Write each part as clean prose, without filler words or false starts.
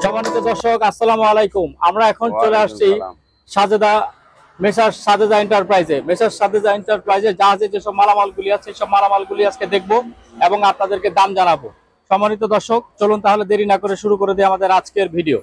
সম্মানিত দর্শক, আসসালামু আলাইকুম। আমরা এখন চলে আসছি সাজেদা সাজেদা এন্টারপ্রাইজে জাহাজে যেসব মালামালগুলি আছে সব মালামালগুলি আজকে দেখবো এবং আপনাদেরকে দাম জানাবো। সম্মানিত দর্শক, চলুন তাহলে দেরি না করে শুরু করে দিই আমাদের আজকের ভিডিও।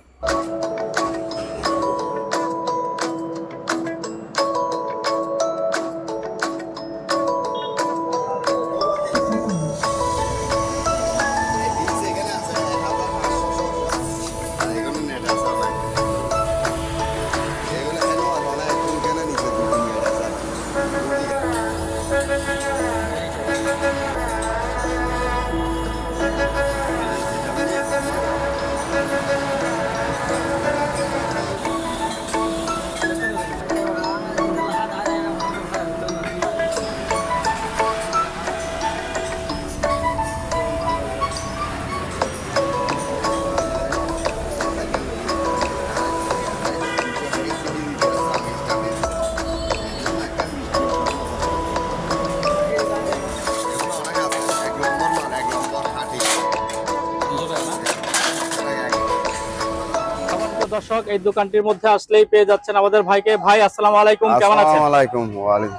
দর্শক, এই দোকানটির মধ্যে আসলেই পেয়ে যাচ্ছেন আমাদের ভাইকে। ভাই আসসালামু আলাইকুম, কেমন আছেন? আসসালামু আলাইকুম।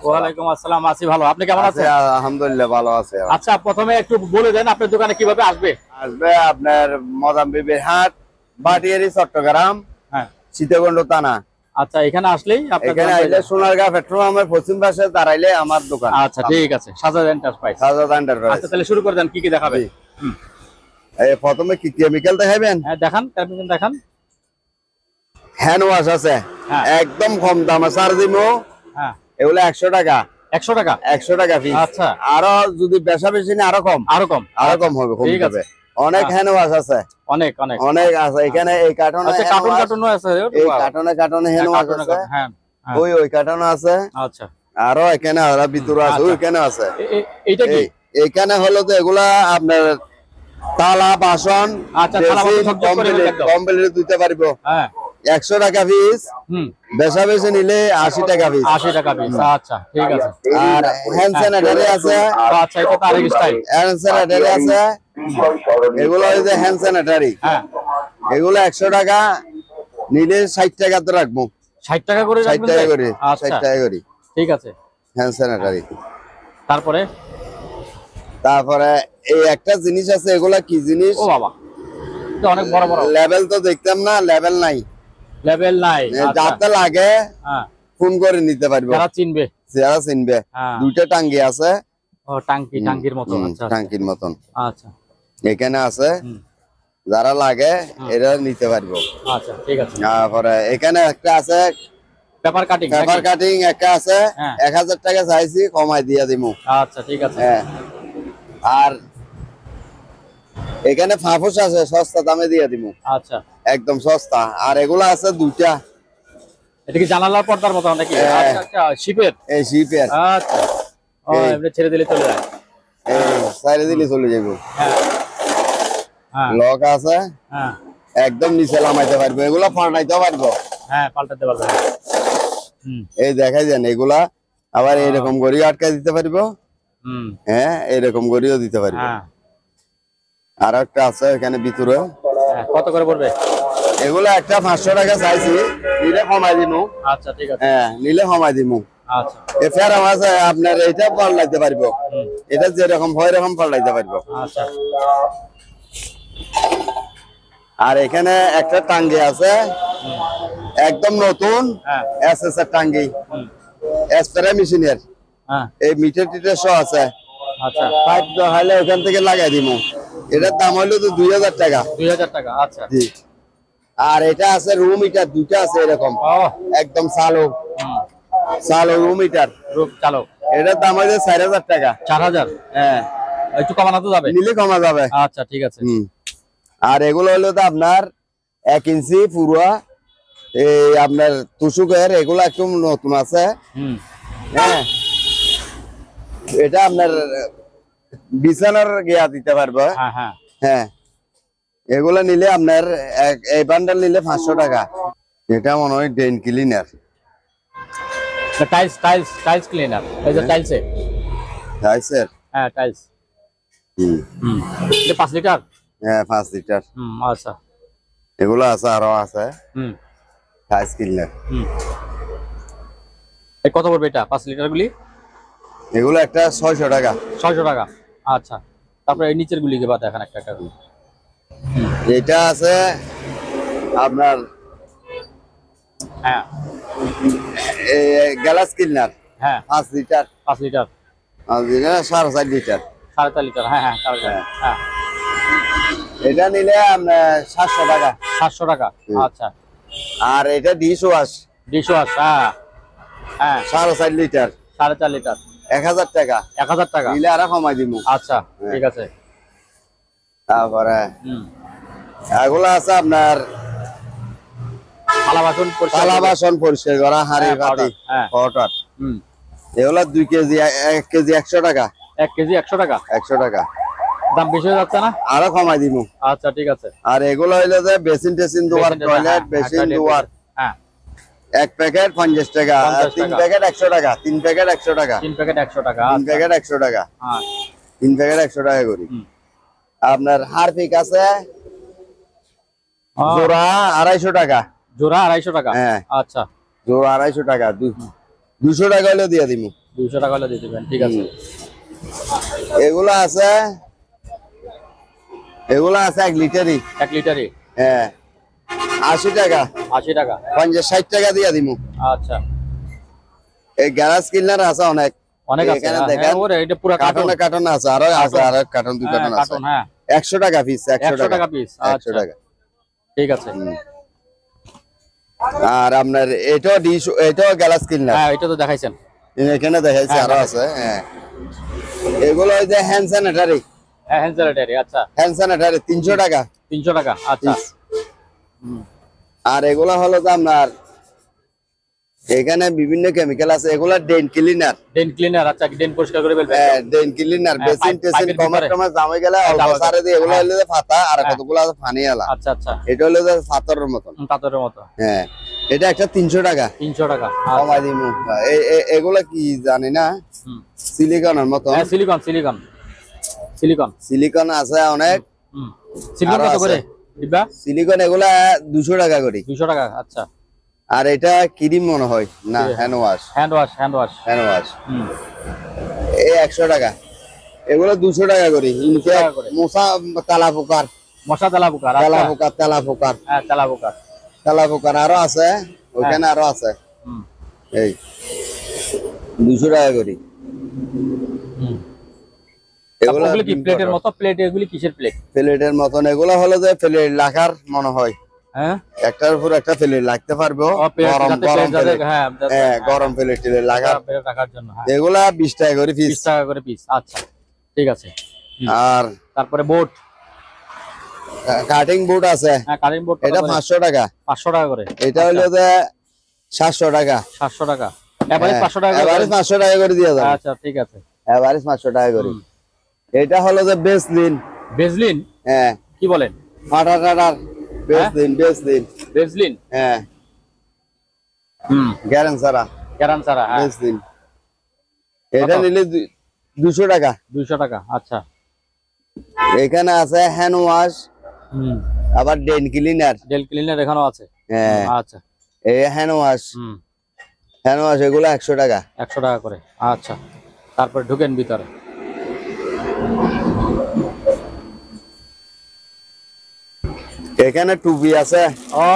ওয়ালাইকুম আসসালাম। আছি ভালো, আপনি কেমন আছেন? আলহামদুলিল্লাহ ভালো আছে। আচ্ছা, প্রথমে একটু বলে দেন আপনার দোকানে কিভাবে আসবে। আপনার মজামবিবির হাট, বাটিয়ারি, চট্টগ্রাম, হ্যাঁ, সীতাকুণ্ড থানা। আচ্ছা, এখানে আসলেই এখানে আইলে সোনারগাঁ পেট্রোল পাম্পের পশ্চিম পাশে দাঁড়াইলে আমার দোকান। আচ্ছা, ঠিক আছে, সাজেদা এন্টারপ্রাইজ। সাজেদা এন্টারপ্রাইজ। আচ্ছা, তাহলে শুরু করে দেন, কি কি দেখাবেন? এই প্রথমে কি কেমিক্যাল দেখাবেন? হ্যাঁ, দেখান, কেমিক্যাল দেখান। হ্যান্ড ওয়াশ আছে, হ্যাঁ, একদম কম দাম আছে। আর দিমু হ্যাঁ, এগুলো 100 টাকা। 100 টাকা? 100 টাকা পিস। আচ্ছা, আরো যদি বেশা বেশি না আরো কম, আরো কম, আরো কম হবে। ঠিক আছে। অনেক হ্যান্ড ওয়াশ আছে, অনেক অনেক অনেক আছে। এখানে এই কার্টনে আচ্ছা, কার্টুনও আছে। এই কার্টনে হ্যান্ড ওয়াশ আছে। হ্যাঁ, ওই কার্টনে আছে। আচ্ছা, আরো এখানে আরো ভিতরে আছে, ওইখানে আছে। এইটা কি? এইখানে হলো তো এগুলা আপনার থালা বাসন, আচ্ছা, থালা বাসন সব কমপ্লিট দিতে পারবো। হ্যাঁ, 100 টাকা পিস। বেশা বেশি নিলে 80 টাকা পিস। 80 টাকা পিস। আচ্ছা, ঠিক আছে। আর হ্যান্ড স্যানিটারি আছে। আচ্ছা, এটা তো আরেক স্টাইল। হ্যান্ড স্যানিটারি আছে। এগুলো হচ্ছে হ্যান্ড স্যানিটারি। হ্যাঁ, এগুলো 100 টাকা নিলে 60 টাকা তো রাখবো। 60 টাকা করে 60 টাকা করে। আচ্ছা, 60 টাকা করে। ঠিক আছে। Hand sanitary. তারপরে এই একটা জিনিস আছে, এগুলা কি জিনিস? ও বাবা, এটা অনেক বড় বড়। লেভেল তো দেখতাম না, লেভেল নাই। লেভেল নাই? যাতে লাগে হ্যাঁ, ফোন করে নিতে পারবো, যারা চিনবে। যারা চিনবে। দুইটা টাঙ্গি আছে। ও, টাঙ্কির মতো। আচ্ছা, টাঙ্কির মতন। আচ্ছা, এখানে আছে, যারা লাগে এরা নিতে পারবো। আচ্ছা, ঠিক আছে। তারপরে এখানে একটা আছে পেপার কাটিং। পেপার কাটিং একটা আছে, 1000 টাকা চাইছি, কমাই দিয়া দিমু। আচ্ছা, ঠিক আছে। হ্যাঁ, আর এখানে ফাফুস আছে, সস্তা দামে দিয়ে দিমু। আচ্ছা, একদম সস্তা। আর এগুলা আছে দুইটা। এটা কি জানালার পর্দার মতো নাকি? আচ্ছা, আচ্ছা, শিপের। এই শিপের। আচ্ছা, ও, এমনি ছেড়ে দিলে চলে যায়। এই সাইডে দিলে চলে যাবে। হ্যাঁ, হ্যাঁ, লক আছে। হ্যাঁ, একদম নিচে নামাইতে পারবো, এগুলা পাল্টাইতে পারবো। হ্যাঁ, পাল্টাতে পারবে। এই দেখাই যান, এগুলা আবার এরকম গড়িও আটকাই দিতে পারবো। হ্যাঁ, এরকম গড়িও দিতে পারবো। আর একটা আছে এখানে ভিতরে। কত করে পড়বে? এগুলা একটা 500 টাকা চাইছি, নিলে কমাই দিমু। আচ্ছা, ঠিক আছে। হ্যাঁ, নিলে কমাই দিমু। আচ্ছা, এছাড়া আছে আপনার এটা পাল্টাইতে পারবো, এটা যেরকম হয় এরকম পাল্টাইতে পারবো। আচ্ছা, আর এখানে একটা টাঙ্গি আছে, একদম নতুন এসএস এর টাঙ্গি, স্প্রে মেশিনের। এই মিটার টিটার সহ আছে। আচ্ছা, পাইপ হলে ওখান থেকে লাগাই দিমু। এটার দাম হইলো তো 2000 টাকা। 2000 টাকা। আচ্ছা, জি। আর এটা আছে রুম হিটার, দুইটা আছে এরকম, একদম চালো রুম হিটার। চালো। এটার দাম হইলো 4000 টাকা। 4000? হ্যাঁ, একটু কমানো তো যাবে? নিলে কমা যাবে। আচ্ছা, ঠিক আছে। আর এগুলো হলো তো আপনার 1 ইঞ্চি পুরুয়া, এই আপনার তুষুকের, এগুলো একটু নতুন আছে। হ্যাঁ, এটা আপনার বিছানার গিয়া দিতে পারবো। হ্যাঁ, এগুলা নিলে আপনার এই বান্ডেল নিলে 500 টাকা। এটা মনে হয় ড্রেন ক্লিনার। Tiles cleaner. এই যে টাইলসে। টাইলসের? হ্যাঁ, টাইলস। এটা 5 লিটার? হ্যাঁ 5 লিটার। আচ্ছা। এগুলো আছে, আরো আছে। হুম 5 কিনলেন। হুম। এই কত পড়বে এটা 5 লিটার গুলি? এগুলো একটা 600 টাকা। 600 টাকা। আচ্ছা, তারপরে এই নিচের গুলি বাদ দেখেন একটা একটা করে। এটা আছে আপনার হ্যাঁ গ্যালাস কিনার হ্যাঁ 5 litre. 5 litre 5 litre 4.5 litre. 4.5 litre. হ্যাঁ হ্যাঁ 4.5। হ্যাঁ এটা নিলে আপনার 700 টাকা। 700 টাকা। আচ্ছা। আর এটা ডিশ ওয়াশ। Dish wash. হ্যাঁ হ্যাঁ 4.5 লিটার 4.5 লিটার 1000 টাকা। 1000 টাকা। নিলে আরো কমাই দিব। আচ্ছা ঠিক আছে। তারপরে হুম। এগুলো আছে আপনার থালা বাসন পরিষ্কার থালা করে। বাসন পরিষ্কার করা, হাঁড়ি হ্যাঁ, পাতি, powder, হ্যাঁ। পাউডার। হুম। এগুলো 2 কেজি 1 কেজি 100 টাকা। 1 কেজি 100 টাকা। 100 টাকা। দাম বেশি হয়ে যাচ্ছে না? আরো কমাই দিব। আচ্ছা ঠিক আছে। আর এগুলো হইলো যে বেসিন টেসিন দুয়ার, বেসিন, টয়লেট হ্যাঁ, বেসিন টয়লেট, দুয়ার। হ্যাঁ। এক প্যাকেট 50 টাকা, 50 3 টাকা। প্যাকেট 100 টাকা, 3 প্যাকেট 100 টাকা, 3 প্যাকেট 100 টাকা। 3 আচ্ছা। প্যাকেট 100 টাকা, হ্যাঁ 3 প্যাকেট 100 টাকা করি। হুম। আপনার হারপিক আছে হ্যাঁ, জোড়া 250 টাকা। জোড়া 250 টাকা। হ্যাঁ। আচ্ছা। জোড়া 250 টাকা, 200 টাকা হলে দিয়ে দিব। 200 টাকা হলে দিয়ে দিবেন, ঠিক আছে। এগুলো আছে 1 লিটারই। 1 লিটারে হ্যাঁ 80 টাকা। 80 টাকা। 50-60 টাকা দিয়ে দিব। আচ্ছা। এই গ্যারাজ কিনার আছে অনেক। অনেক আছে। এখানে হ্যাঁ, দেখেন ওরে এটা পুরো কার্টন। কার্টনে কার্টন আছে, আরো আছে, আরো কার্টন 2 কার্টন আছে। কার্টন, হ্যাঁ 100 টাকা পিস। 100 100 টাকা টাকা পিস। 100 আচ্ছা টাকা। ঠিক আছে। আর আপনার এটাও ডিশ, এটাও গ্যালাস কিনার। হ্যাঁ এটা তো দেখাইছেন। এখানে দেখাইছি, হ্যাঁ, আরো আছে। হ্যাঁ এগুলো ওই যে হ্যান্ড স্যানিটারি। হ্যাঁ হ্যান্ড স্যানিটারি। আচ্ছা। হ্যান্ড স্যানিটারি 300 টাকা। 300 টাকা। আচ্ছা। পিস। আর এগুলো হলো যে আপনার এখানে বিভিন্ন কেমিক্যাল আছে। এগুলো ডেন ক্লিনার। ডেন ক্লিনার। আচ্ছা, ডেন পরিষ্কার করে ফেলবেন। ডেন ক্লিনার হ্যাঁ, বেসিন টেসিন পাইপের কমার ভিতরে। টমার জামে গেলে অল্প ডাবল সারে দিয়ে এগুলো হ্যাঁ। হলো যে পাতা, আর হ্যাঁ। কতগুলো আছে পানি আলা। আচ্ছা আচ্ছা। এটা হলো যে পাথরের মতন। পাথরের মতো। হ্যাঁ এটা একটা 300 টাকা। 300 টাকা। কমাই দিমু। এগুলা কি জানি না, হুম। সিলিকনের মতন। হ্যাঁ সিলিকন সিলিকন সিলিকন। সিলিকন আছে অনেক। হুম। সিলিকন আরো কত আছে। করে ডিব্বা? সিলিকন এগুলা 200 টাকা করে। 200 টাকা। আচ্ছা। আর এটা ক্রিম মনে হয় না, hand wash. Hand wash. Hand wash. Hand wash হুম। এই 100 টাকা। এগুলো 200 টাকা করে। 200 টাকা করে। মশা তালা পোকার, মশা তেলা পোকার। তেলা আচ্ছা। পোকার, তেলা পোকার, হ্যাঁ তেলা পোকার। তেলা পোকার আরো আছে। ওখানে আরো আছে। হুম। এই 200 টাকা করে। হুম। এগুলো ওগুলো কি প্লেটের মতো? প্লেট এগুলি কিসের প্লেট? প্লেটের মতন। এগুলো হলো যে প্লেট লাখার মনে হয়। হ্যাঁ একটার উপর একটা প্লেট লাগতে পারবে। ও প্লেট গরম যাতে গরম প্লেট প্লেট। হ্যাঁ হ্যাঁ গরম প্লেট টেলে লাগার। প্লেট রাখার জন্য। হ্যাঁ এগুলা 20 টাকা করে 20 পিস। টাকা করে পিস। আচ্ছা ঠিক আছে। আর তারপরে বোর্ড। কাটিং বোর্ড আছে। হ্যাঁ কাটিং বোর্ড এটা 500 টাকা। 500 টাকা করে। এটা হলো যে 700 টাকা। 700 টাকা। এভারেজ 500 টাকা করে। এভারেজ 500 টাকা করে দিয়ে যাবে। আচ্ছা ঠিক আছে। এভারেজ 500 টাকা করে। এটা হলো যে বেসলিন। বেজলিন হ্যাঁ কি বলেন? ফাটা টাটার বেসলিন, বেসলিন। বেজলিন। হ্যাঁ হুম। গ্যারান্সারা গ্যারান সারা। হ্যাঁ বেসলিন। এটা কত? নিলে 200 টাকা। 200 টাকা। আচ্ছা। এখানে আছে হ্যান্ড ওয়াশ, হুম। আবার ডেন ক্লিনার। ডেল ক্লিনার এখানেও আছে। হ্যাঁ আচ্ছা। এই হ্যান্ড ওয়াশ, হুম। হ্যান্ড ওয়াশ এগুলো 100 টাকা। 100 টাকা করে। আচ্ছা। তারপর ঢুকেন ভিতরে। এখানে টুপি আছে। ও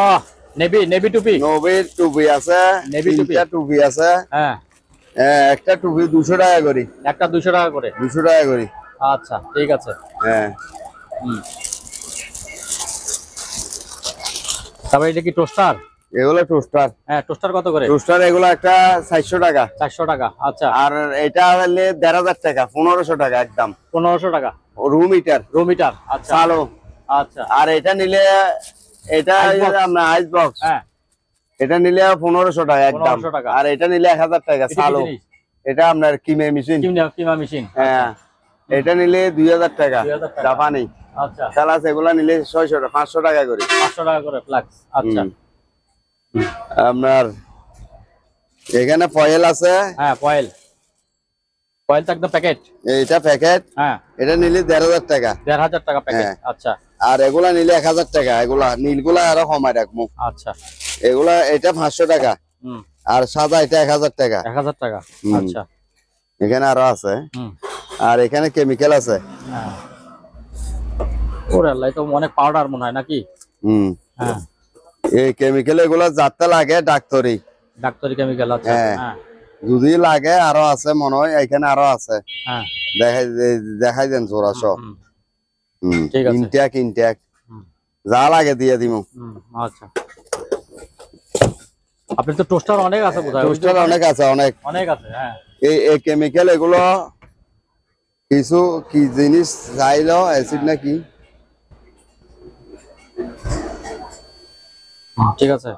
নেভি নেভি টুপি। নবীর টুপি আছে। নেভি টুপি। 3টা টুপি আছে। হ্যাঁ একটা টুপি 200 টাকা করে। একটা 200 টাকা করে। 200 টাকা করে। আচ্ছা ঠিক আছে। হ্যাঁ হুম। তারপর এটা কি টোস্টার? এগুলো টোস্টার। হ্যাঁ টোস্টার কত করে? টোস্টার এগুলো একটা 400 টাকা। 400 টাকা। আচ্ছা। আর এটা হলে 1500 টাকা, 1500 টাকা একদম। 1500 টাকা। Room heater room heater. আচ্ছা চালো। আচ্ছা। আর এটা নিলে, এটা Ice box। আপনার আইস বক্স, হ্যাঁ এটা নিলে 1500 টাকা একদম। 1500 টাকা। আর এটা নিলে 1000 টাকা এটা কি চালো। জিনিস? এটা আপনার কিমে মেশিন। কিমা মেশিন। হ্যাঁ এটা নিলে 2000 টাকা 2000 টাকা। জাপানি। আচ্ছা। খেলাস এগুলা নিলে 600 টাকা, 500 টাকা করে। 500 টাকা করে ফ্লাক্স। আচ্ছা। আপনার এখানে ফয়েল আছে। হ্যাঁ ফয়েল। ফয়েল তো একদম প্যাকেট। এইটা প্যাকেট। হ্যাঁ এটা নিলে 1500 টাকা। 1500 টাকা প্যাকেট। হ্যাঁ। আচ্ছা। আর এগুলা নিলে 1000 টাকা, এগুলা নীলগুলা আরো কমায় রাখবো। আচ্ছা, এগুলা এটা 500 টাকা, আর সাদা এটা 1000 টাকা। 1000 টাকা। আচ্ছা, এখানে আরো আছে, আর এখানে কেমিক্যাল আছে। হ্যাঁ, ওরে আল্লাহ, তো অনেক পাউডার মনে হয় নাকি? হ্যাঁ, এই কেমিক্যাল এগুলা যাতে লাগে ডাক্তারি কেমিক্যাল। আচ্ছা, হ্যাঁ, যদি লাগে আরো আছে মনে হয়, এখানে আরো আছে। হ্যাঁ, দেখাই দেন জোড়া সব। ঠিক আছে, ইনটেক যা লাগে দিয়ে দিমু। আচ্ছা, আপনি তো টোস্টার অনেক আছে বোধহয়। টোস্টার অনেক আছে, অনেক আছে। হ্যাঁ, এই কেমিক্যাল এগুলো কিছু কি জিনিস চাইলো অ্যাসিড নাকি। ঠিক আছে।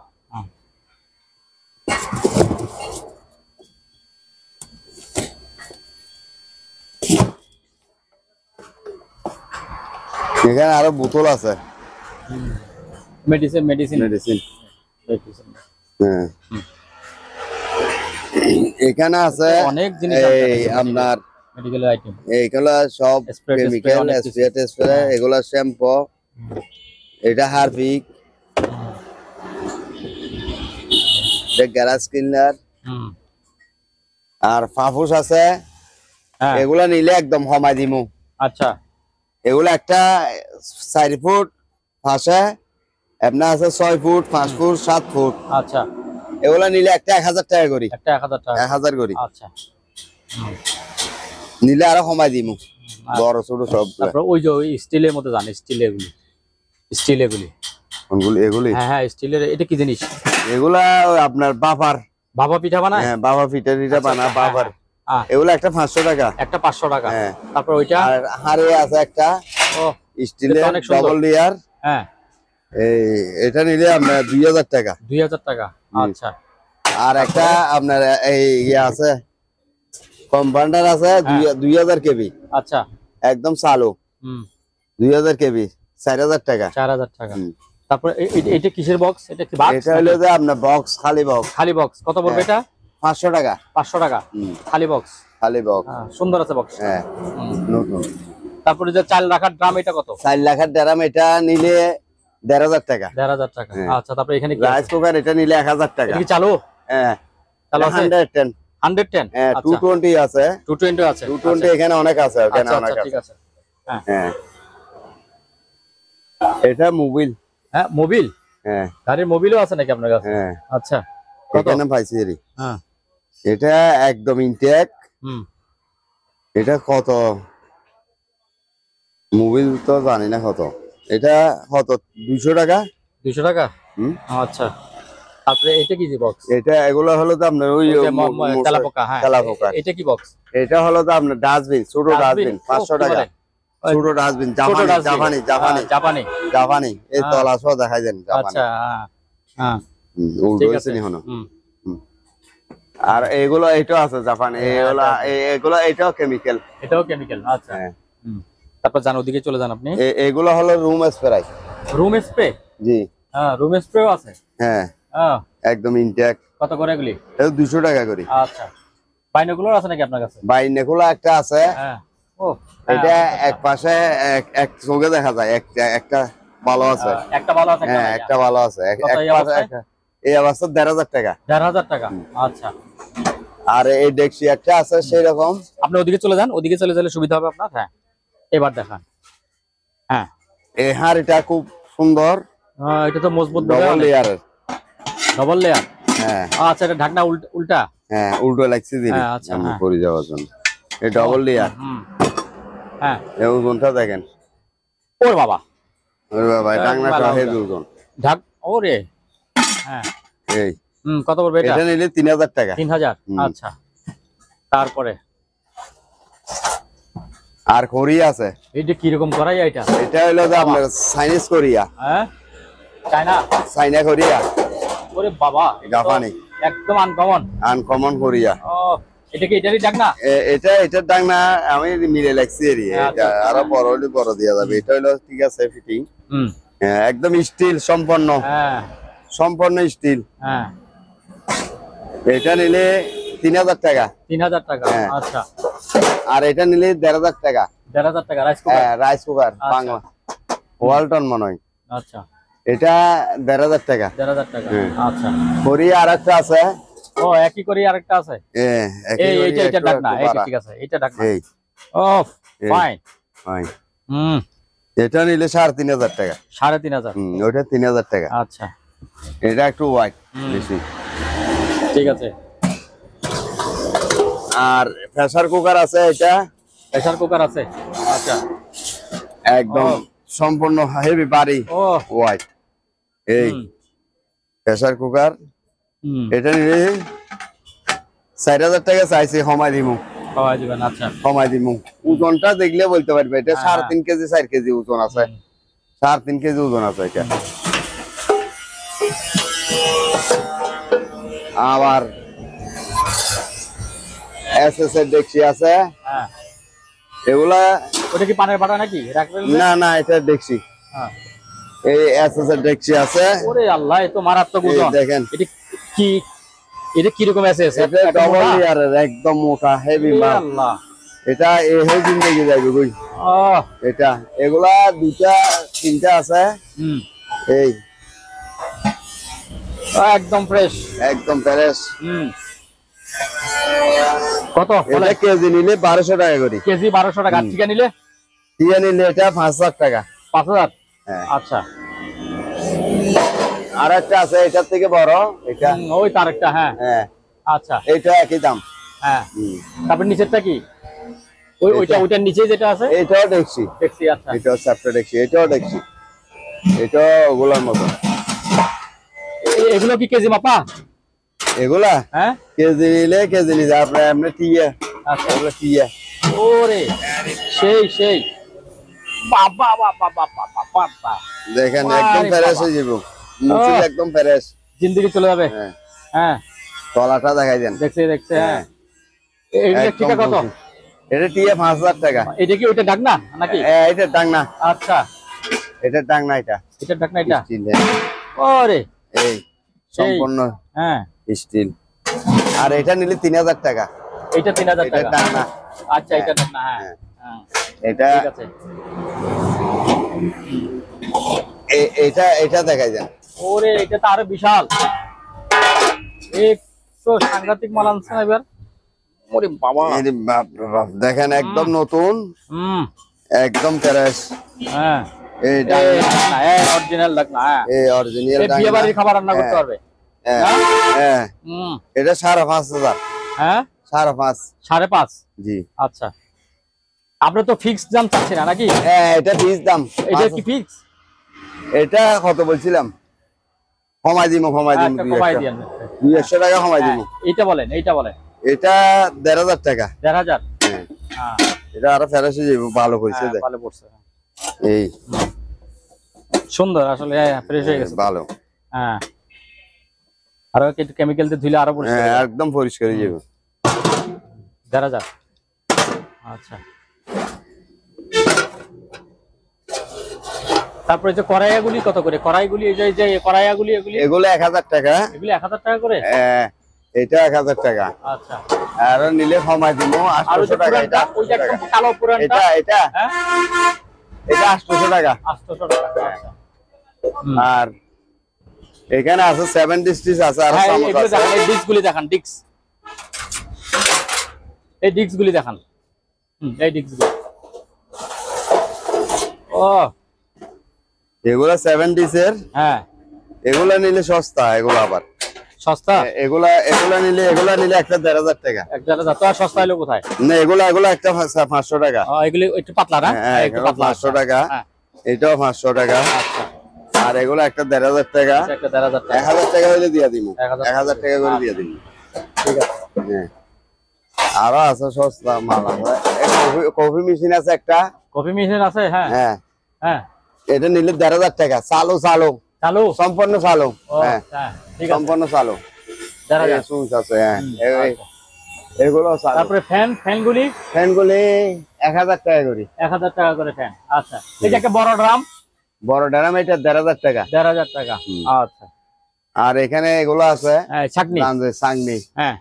এখানে আরো বোতল আছে, মেডিসিন। হ্যাঁ, এখানে আছে অনেক জিনিস আপনার মেডিকেল আইটেম। এইগুলো সব কেমিক্যাল, স্প্রে, এগুলো শ্যাম্পু, এটা হারপিক, এটা গ্যাস ক্লিনার, আর ফাফুস আছে। এগুলা নিলে একদম কমাই দিমু। আচ্ছা, এগুলো একটা 4 ফুট ফাঁসে, আপনার আছে 6 ফুট, 5 ফুট, 7 ফুট। আচ্ছা, এগুলা নিলে একটা 1000 টাকা করি। একটা 1000 টাকা। 1000 করি। আচ্ছা, নিলে আরো কমাই দিমু, বড় ছোট সব। তারপর ওই যে স্টিলের মধ্যে জানি, স্টিল এগুলি। কোনগুলি? এগুলি? হ্যাঁ, স্টিলের। এটা কি জিনিস? এগুলা আপনার বাবা পিঠা বানায়। হ্যাঁ, বাবা পিঠা বানা বাবার। এগুলা একটা 500 টাকা। একটা 500 টাকা। হ্যাঁ, তারপর ওইটা আর হাড়ে আছে একটা স্টিলের ডাবল লেয়ার। হ্যাঁ, এটা নিলে আপনার 2000 টাকা। 2000 টাকা। আচ্ছা, আর একটা আপনার এই আছে কম্পাউন্ডার আছে 2000 কেবি। আচ্ছা, একদম চালু। 2000 কেবি, 4000 টাকা। 4000 টাকা। তারপর এটা কিসের বক্স? এটা কি বক্স? এটা হলো যে আপনার বক্স, খালি বক্স। কত পড়বে এটা? 500 টাকা। 500 টাকা খালি বক্স। সুন্দর আছে বক্স। হ্যাঁ, নতুন। তারপরে যে চাল রাখার ড্রাম, এটা কত? 4 লাখের ড্রাম, এটা নিলে 1500 টাকা। 1500 টাকা। আচ্ছা, তারপর এখানে কি? রাইস কুকার, এটা নিলে 1000 টাকা। এটা কি চালু? হ্যাঁ, চালু আছে। 110। হ্যাঁ, 220 আছে। 220 আছে। 220 এখানে অনেক আছে, ওখানে অনেক আছে। ঠিক আছে। হ্যাঁ, এটা মোবিল। হ্যাঁ, মোবিল। হ্যাঁ, গাড়ির মোবিলও আছে নাকি আপনার কাছে? হ্যাঁ। আচ্ছা, এখানে পাইছি রে। হ্যাঁ, এটা একদম ইনটেক। এটা কত মোবিল তো জানি না কত। এটা কত? 200 টাকা। 200 টাকা। আচ্ছা, তারপরে এটা কি বক্স? এটা এগুলো হলো তো আপনার ওই তেলাপোকা। হ্যাঁ, তেলাপোকা। এটা কি বক্স? এটা হলো তো আপনার ডাস্টবিন, ছোট ডাস্টবিন, 500 টাকা। ছোট ডাস্টবিন, জাপানি। এই তলা সহ দেখাই দেন, জাপানি। আচ্ছা, হ্যাঁ, ঠিক আছে। আর এগুলো এটা আছে জাপানি। এগুলো এটাও কেমিক্যাল। আচ্ছা। তারপর যান, ওদিকে চলে যান আপনি। এগুলো হলো রুম স্প্রে। Room spray? জি, হ্যাঁ, রুম স্প্রেও আছে। হ্যাঁ, একদম ইনটেক। কত করে এগুলি? এটা 200 টাকা করে। আচ্ছা, বাইনোকুলার আছে নাকি আপনার কাছে? বাইনোকুলার একটা আছে। হ্যাঁ, এটা এক পাশে এক চোখে দেখা যায়, একটা ভালো আছে। একটা ভালো আছে। হ্যাঁ, একটা ভালো আছে। এই অবস্থা 1500 টাকা। 1500 টাকা। আচ্ছা, আর এই ডেক্সি একটা আছে সেই রকম। আপনি ওদিকে চলে যান, ওদিকে চলে গেলে সুবিধা হবে আপনার। হ্যাঁ, এবার দেখান। হ্যাঁ, এই হাড়িটা খুব সুন্দর। এটা তো মজবুত ডাবল লেয়ারের। Double layer. হ্যাঁ, আচ্ছা, এটা ঢাকনা উল্টা। হ্যাঁ, উল্টো লাগছে দিদি। আচ্ছা, আমি পড়ে যাওয়ার জন্য। এই ডাবল লেয়ার। হ্যাঁ, এই ওজনটা দেখেন। ওরে বাবা, ডাকনাটা হেড ওজন। ওরে। হ্যাঁ, এই কত পড়বে এটা? এটা নিলে 3000 টাকা। 3000। আচ্ছা, তারপরে আর কোরিয়া আছে। এইটা কি রকম করাই? এটা হলো যে আপনার চাইনিজ কোরিয়া। হ্যাঁ, চায়না কোরিয়া। ওরে বাবা, জাপানি। একদম আনকমন কোরিয়া। এটা কি এটারই ডাকনা? এটার ডাকনা আমি মিলে লাগছি এরি। এটা আরো বড় হলে বড় দেয়া যাবে। এটা হলো ঠিক আছে ফিটিং। একদম স্টিল সম্পন্ন। হ্যাঁ, সম্পূর্ণ স্টিল। হ্যাঁ, এটা নিলে 3000 টাকা। 3000 টাকা। আচ্ছা, আর এটা নিলে 1500 টাকা। 1500 টাকা। Rice cooker? হ্যাঁ, রাইস কুকার বাংলা। ওয়ালটন মনে হয়। আচ্ছা, এটা 1500 টাকা। 1500 টাকা। হ্যাঁ। আচ্ছা, করি আর একটা আছে। ও একই করে আরেকটা আছে। একই এই করি এইটা একটু ডাকনা, একটু এইটা বাড়া। ঠিক আছে, এইটা ডাকনা। এই ও এই। ফাইন। হয়। হুম, এটা নিলে 3500 টাকা। 3500। ওটা 3000 টাকা। আচ্ছা, এটা একটু হোয়াইট হুম। বেশি। ঠিক আছে। আর প্রেসার কুকার আছে, এটা প্রেসার কুকার আছে। আচ্ছা, একদম ও। সম্পূর্ণ হেভি বাড়ি ও হোয়াইট। এই হুম, প্রেসার কুকার, হুম, এটা নিলে 4000 টাকা চাইছি, কমাই দিমু। খাওয়াই দিবেন। আচ্ছা, কমাই দিমু। ওজনটা দেখলে বলতে পারবে, এটা হ্যাঁ, 3.5 কেজি 4 কেজি ওজন আছে। হুম, 3.5 কেজি ওজন আছে এটা। আবার এসএস এর ডেকচি আছে। হ্যাঁ। এগুলা ওটা কি পানের বাটা নাকি রাখবেন? না না, এটা ডেকচি। হ্যাঁ। এই এসএস এর ডেকচি আছে। ওরে আল্লাহ, এ তো মারাত্মক এই ওজন। দেখেন, এটা কি, এটা কি রকম আছে? এটা ডবল লেয়ারের, একদম মোটা হেভি মাল। আল্লাহ, এটা এই জিন্দগি যাবে কই। ও এটা এগুলা দুটা তিনটা আছে। হুম, এই একদম ফ্রেশ। একদম ফ্রেশ। হুম, কত এটা বলে? কেজি নিলে 1200 টাকা করে। কেজি 1200 টাকা। হুম। ঠিক নিলে টিয়া নিলে এটা 5000 টাকা। 5000। হ্যাঁ। আচ্ছা, আর একটা আছে এটার থেকে বড়, এটা ওই তার একটা। হ্যাঁ, হ্যাঁ, আচ্ছা, এটা একই দাম। হ্যাঁ। হুম। তারপর নিচেরটা কি? ওইটা, ওইটার নিচে যেটা আছে এটাও দেখছি, দেখছি। আচ্ছা, এটাও চ্যাপ্টার দেখছি, এটাও দেখছি, এটাও ওগুলোর মতো। এগুলো কি কেজি মাপা? এগুলা হ্যাঁ, কেজি নিলে কেজি নিলে আপনার এমনি টিয়া, আচ্ছা। এগুলো টিয়া। ওরে সেই সেই, বাবা বাবা বাবা বাবা, দেখেন আরে একদম ফ্রেশ বাবা। হয়ে যাব, মুচিল একদম ফ্রেশ। জিন্দেগি চলে যাবে। হ্যাঁ, হ্যাঁ, তলাটা দেখাই দেন। দেখছে দেখছে। হ্যাঁ, হ্যাঁ, এইটা একদম ঠিক কত? মুচিল। এটা টিয়া 5000 টাকা। এটা কি ওইটা ডাক না নাকি? এটা টাং না, আচ্ছা, এটা টাং না, এটা এটা ডাক না এটা। স্টিল। ওরে এই সেই। সম্পূর্ণ হ্যাঁ, স্টিল। আর এটা নিলে 3000 টাকা। এইটা 3000 এটা টাকা। টাং না। আচ্ছা, এটা ডাক না। হ্যাঁ, হ্যাঁ, এটা ঠিক আছে। এটা এটা দেখাই দেন। ওরে এটা তো আরো বিশাল। এক তো সাংঘাতিক মাল আনছে না এবার। ওরে বাবা। এই বাপ রে বাপ, দেখেন একদম নতুন, হুম, একদম ফ্রেশ। হ্যাঁ, এই এই ডাক না, অরিজিনাল ডাক না। হ্যাঁ, এই অরিজিনাল এই বিয়ে বাড়ির খাবার রান্না করতে পারবে। হ্যাঁ, না? হ্যাঁ। হুম, এটা 5500। হ্যাঁ, 5.5। 5.5। জি। আচ্ছা, আপনি তো ফিক্সড দাম চাচ্ছেন না নাকি? হ্যাঁ, এটা ফিক্স দাম। এটা কি ফিক্স? এটা কত বলছিলাম? কমাই দিমু, কমাই দিমু। একটা কমাই দিয়েন। 200 টাকা কমাই দিমু। এইটা বলেন, এইটা বলেন। এটা 1500 টাকা। 1500। হ্যাঁ, হ্যাঁ, এটা আরো ফ্রেশ হয়ে যাবে, ভালো কইছে দেখ। ভালো পড়ছে। এই সুন্দর আসলে, ফ্রেশ হয়ে গেছে। ভালো। হ্যাঁ, আর একটু কেমিক্যাল দিয়ে ধুলে আরো পরিষ্কার হ্যাঁ, হয়ে যাবে। একদম পরিষ্কার হয়ে যাবে। 1500। আচ্ছা, তারপরে যে কড়াইগুলি কত করে? কড়াইগুলি এই যে কড়াইগুলি এগুলি এগুলো 1000 টাকা। এগুলি 1000 টাকা করে। এটা 1000 টাকা। আচ্ছা, আর নিলে কমাই দিমু আর ওই 800 যে টাকা। পুরানটা, এটা ওই যে একদম কালো পুরানটা, এটা এটা হ্যাঁ, এটা 800 টাকা। 800 টাকা। আচ্ছা, হুম। আর এখানে আছে 7 ডিস্ট্রিক্ট আছে, আর হ্যাঁ, চামচ এগুলো আছে। দেখান, এই ডিস্কগুলি দেখান, ডিস্ক, এই ডিস্কগুলি দেখান। এই ডিস্কগুলি। ও এগুলা 7 ডিসের। হ্যাঁ, এগুলা নিলে সস্তা, এগুলা আবার সস্তা। এগুলা নিলে একটা 1500 টাকা। একটা তো আর সস্তা হলো কোথায়? না, এগুলা একটা 500 টাকা। এগুলি একটু পাতলা না? হ্যাঁ, একটু এগুলো পাতলা। 500 টাকা। হ্যাঁ, এটাও 500 টাকা। আচ্ছা, আর এগুলো একটা 1500 টাকা। একটা 1500 টাকা। 1000 টাকা হইলে দিয়া দিমু। 1000 টাকা করে দিয়া দিমু। ঠিক আছে। হ্যাঁ, আরো আছে সস্তা মাল আছে। কফি মেশিন আছে একটা। কফি মেশিন আছে। হ্যাঁ, হ্যাঁ, হ্যাঁ, এটা নিলে 1500 টাকা। চালু চালু চালু। সম্পূর্ণ চালু। ও হ্যাঁ, হ্যাঁ, ঠিক আছে। সম্পূর্ণ চালু। 1500। সুইচ আছে। হ্যাঁ, আচ্ছা। এগুলো চালু। তারপরে ফ্যানগুলি ফ্যানগুলি 1000 টাকা করে। 1000 টাকা করে ফ্যান। আচ্ছা, এই যে একটা বড় ড্রাম, বড় ড্রাম, এটা 1500 টাকা। 1500 টাকা। আচ্ছা, আর এখানে এগুলো আছে ছাকনি। চাংনি। হ্যাঁ,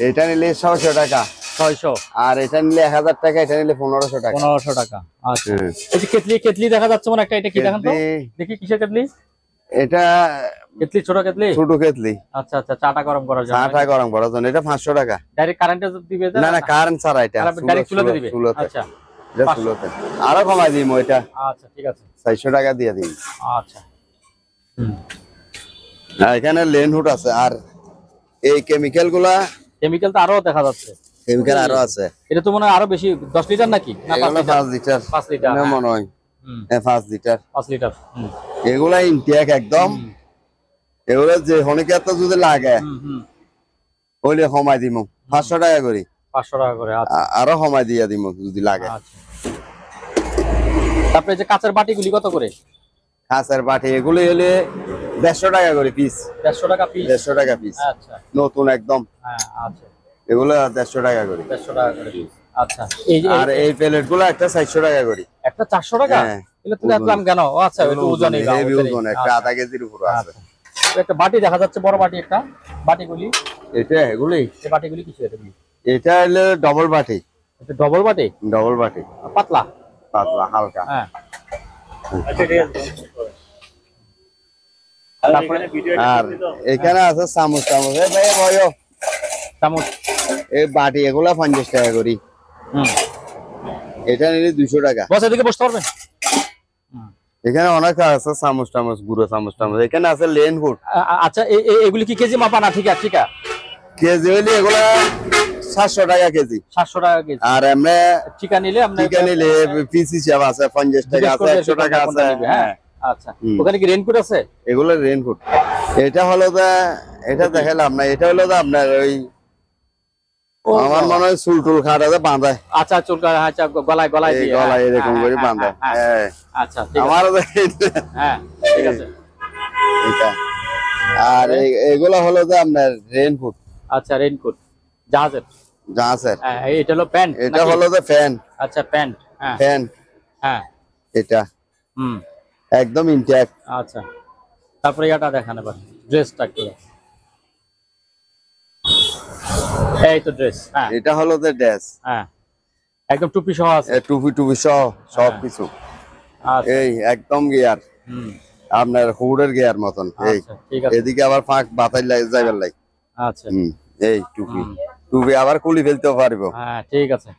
এটা নিলে 600 টাকা। 600। আর এটা নিলে 1000 টাকা, এটা নিলে 1500 টাকা। 1500 টাকা। আচ্ছা, হ্যাঁ। এই যে কেটলি কেটলি দেখা যাচ্ছে মনে একটা, এটা কি দেখান তো কেতলি, দেখি, কিসের কেটলি? এটা কেটলি, ছোট কেটলি। ছোট কেতলি, আচ্ছা আচ্ছা, চাটা গরম করার জন্য। চাটা গরম করার জন্য। এটা 500 টাকা। ডাইরেক্ট কারেন্টে দিবে? না না, কারেন্ট ছাড়া এটা। ডাইরেক্ট চুলাতে দিবে। চুলাতে। আচ্ছা এটা চুলাতে। আরো কমাই দিই এটা। আচ্ছা, ঠিক আছে। 400 টাকা দিয়ে দিই। আচ্ছা। হুম। এখানে লেন হুড আছে। আর এই কেমিক্যাল গুলা, কেমিক্যাল তো আরো দেখা যাচ্ছে। কেমিক্যাল আরো আছে। এটা তো মনে হয় আরো বেশি, 10 লিটার নাকি? না 5 এগুলো লিটার? 5 লিটার। 5 লিটার না মনে হয়। হুম, হ্যাঁ 5 লিটার। 5 লিটার। হুম এগুলা ইনটেক একদম। এগুলো যে হনিকার তো যদি লাগে হুম হুম। ওইলে কমাই দিমু 500 টাকা করে। 500 টাকা করে। আচ্ছা আরো কমাই দিয়া দিমু যদি লাগে। আচ্ছা। তারপরে যে কাঁচের বাটিগুলি কত করে? কাঁচের বাটি এগুলো হলে 150 টাকা করে পিস। 150 টাকা পিস। 150 টাকা পিস। আচ্ছা। নতুন একদম। হ্যাঁ আচ্ছা, এগুলো 150 টাকা করে। 150 টাকা করে পিস। আচ্ছা, এই যে আর এই প্লেট গুলো একটা 400 টাকা করে। একটা 400 টাকা? হ্যাঁ। এগুলো তো দেখলাম কেন? ও আচ্ছা, একটু ওজনই বা হেভি ওজনই। ওজন, একটা আচ্ছা, আধা কেজির উপর আছে। একটা বাটি দেখা যাচ্ছে, বড় বাটি একটা। বাটিগুলি, এটা এগুলি, এই বাটিগুলি কিছু এটা কি? এটা হলো ডবল বাটি। এটা ডবল বাটি? ডবল বাটি, পাতলা? পাতলা হালকা। হ্যাঁ আচ্ছা, ঠিক আছে। আর এখানে আছে চামচ। চামচ এই ভাই বয়ো চামচ। এই বাটি এগুলা 50 টাকা করি। হুম, এটা নিলে 200 টাকা। বস এদিকে বসতে পারবেন? এখানে অনেক আছে চামচ টামচ, গুঁড়ো চামচ টামচ। এখানে আছে লেন হুড। আচ্ছা, এগুলি কি কেজি মাপা না? ঠিক আছে, ঠিক আছে। কেজি হইলে এগুলা 700 টাকা কেজি। 700 টাকা কেজি। আর এমনি চিকা নিলে আপনি চিকেন নিলে পিস হিসাব আছে, 50 টাকা আছে, 100 টাকা আছে। হ্যাঁ আচ্ছা, ওখানে কি রেইনকোট আছে? এগুলো রেইনকোট। এটা হলো এটা দেখালাম না। এটা হলো আপনার ওই আমার মনে হয় চুল টুল খাটাতে বাঁধায়। আচ্ছা, চুলকা, আচ্ছা, গলায় গলায় দিয়ে গলায় এরকম করে বাঁধায়। হ্যাঁ আচ্ছা, ঠিক আছে। আমারও হ্যাঁ, ঠিক আছে। এটা। আর এগুলো হলো আপনার রেইনকোট। আচ্ছা, রেইনকোট জাহাজের। জাহাজের। হ্যাঁ, এটা হলো প্যান্ট। এটা হলো ফ্যান। আচ্ছা, প্যান্ট। হ্যাঁ ফ্যান। হ্যাঁ। এটা হুম, একদম ইনট্যাক্ট। আচ্ছা। তারপরে এটা দেখান এবার, ড্রেসটা একটু। এই তো ড্রেস। হ্যাঁ, এটা হলো ড্রেস। হ্যাঁ, একদম টুপি সহ আছে। টুপি টুপি সহ সবকিছু। আচ্ছা। এই একদম গিয়ার, হুম, আপনার হুডের গিয়ার মতন। এই আচ্ছা, ঠিক আছে। এদিকে আবার ফাঁক বাতাই যাইবার লাই। আচ্ছা। এই টুপি টুপি আবার খুলি ফেলতেও পারবো। হ্যাঁ, ঠিক আছে।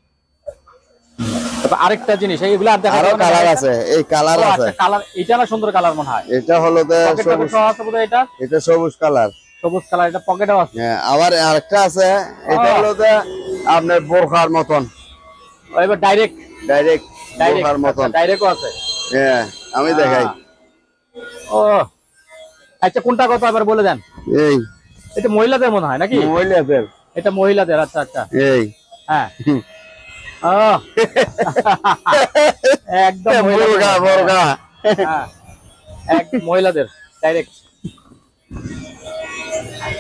তারপর আরেকটা জিনিস, এইগুলো আর দেখা আরো যাবে না? কালার আছে, এই কালার আছে। কালার, এটা না সুন্দর কালার মনে হয়। এটা হলো পকেট সহ আছে বোধহয় এটা। এটা সবুজ কালার। সবুজ কালার, এটা পকেটেও আছে। হ্যাঁ, আবার আরেকটা আছে। এটা হলো আপনার বোরখার মতন। এবার ডাইরেক্ট ডাইরেক্ট বোরখার মতন। ডাইরেক্টও আছে। হ্যাঁ, আমি দেখাই। ও আচ্ছা, কোনটা কত এবার বলে দেন। এই এটা মহিলাদের মনে হয় নাকি? মহিলাদের। এটা মহিলাদের। আচ্ছা আচ্ছা। এই হ্যাঁ। ও একদম বোরখা বোরখা। হ্যাঁ, এক মহিলাদের ডাইরেক্ট।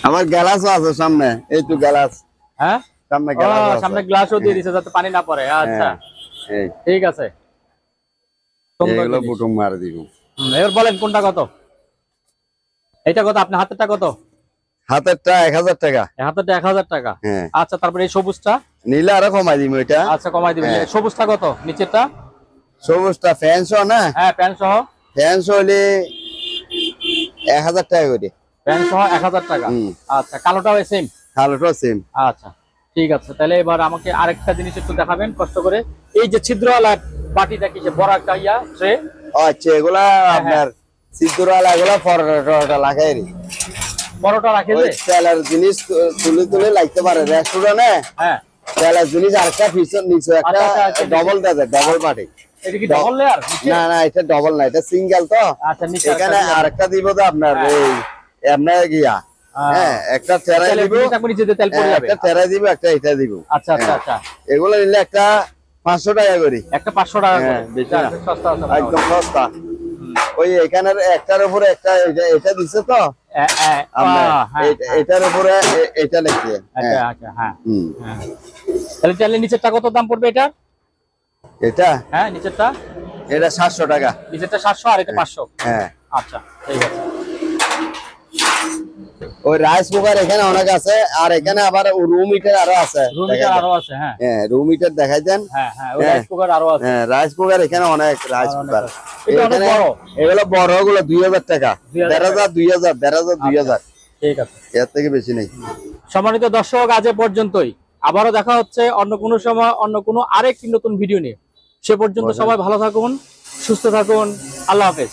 আমার গ্লাসও আছে সামনে। এই তো গ্লাস। হ্যাঁ, সামনে গ্লাস আছে। সামনে গ্লাসও দিয়ে দিয়েছে যাতে পানি না পড়ে। আচ্ছা, এই ঠিক আছে। সুন্দর এগুলো জিনিস। বুটুম মার দিব। এবার বলেন কোনটা কত? এটা কত? আপনার হাতেরটা কত? হাতেরটা 1000 টাকা। হাতেরটা 1000 টাকা। হ্যাঁ। আচ্ছা, তারপরে এই সবুজটা? নিলে আরো কমাই দিব এটা। আচ্ছা, কমাই দিবেন। হ্যাঁ। সবুজটা কত? নিচেরটা? সবুজটা ফ্যানসো না? হ্যাঁ, প্যান্ট সহ। ফ্যানসো হলে 1000 টাকা করে। প্যান্ট সহ 1000 টাকা। হুম। আচ্ছা, কালোটাও সেম? কালোটাও সেম। আচ্ছা, ঠিক আছে। তাহলে এবার আমাকে আরেকটা জিনিস একটু দেখাবেন কষ্ট করে। এই যে ছিদ্রওয়ালা বাটিটা, কি যে বড় একটা ট্রে? আচ্ছা, এগুলা আপনার সিদ্ধুরালা এগুলা পরোটা লাগাই রে। বড়টা রাখে ওই যে? তেলের জিনিস তুলে তুলে লাগতে পারে রেস্টুরেন্টে। হ্যাঁ। তেলের জিনিস আরেকটা পিছন নিচে একটা আচ্ছা, আচ্ছা, ডবল দেবে, ডবল বাটি। এটা কি ডবল লেয়ার? না না, এটা ডবল না, এটা সিঙ্গেল তো। আচ্ছা, নিচে এখানে আরেকটা দিব তো আপনার হ্যাঁ। এই এমনি গিয়া। হ্যাঁ, একটা তেরাই দিব, নিচে দিয়ে তেল পড়ে যাবে। একটা তেরাই দিব, একটা এটা দিব। আচ্ছা আচ্ছা আচ্ছা। এগুলো নিলে একটা 500 টাকা করি। একটা 500 টাকা করে। হ্যাঁ, বেশি না। সস্তা আছে একদম সস্তা। ওই এখানের একটার উপরে একটা এটা দিছে তো আপনার, এটার উপরে এটা লিখছে। আচ্ছা আচ্ছা। হ্যাঁ। হুম। তাহলে চাইলে নিচেরটা কত দাম পড়বে এটা? এটা হ্যাঁ, নিচেরটা? এটা 700 টাকা। নিচেরটা 700 আর এটা 500। হ্যাঁ। আচ্ছা, ঠিক আছে। ওই রাইস কুকার এখানে অনেক আছে, আর এখানে আবার রুম হিটার আরো আছে। রুম হিটার আরো আছে, হ্যাঁ হ্যাঁ রুম হিটার দেখাই দেন। হ্যাঁ হ্যাঁ, ওই রাইস কুকার আরো আছে। হ্যাঁ রাইস কুকার এখানে অনেক রাইস কুকার। এটা অনেক বড়। এগুলো বড় গুলো 2000 টাকা, 1500 2000 2000। ঠিক আছে, এর থেকে বেশি নেই। সম্মানিত দর্শক, আজ এ পর্যন্তই। আবারও দেখা হচ্ছে অন্য কোনো সময় অন্য কোনো আরেকটি নতুন ভিডিও নিয়ে। সে পর্যন্ত সবাই ভালো থাকুন, সুস্থ থাকুন, আল্লাহ হাফেজ।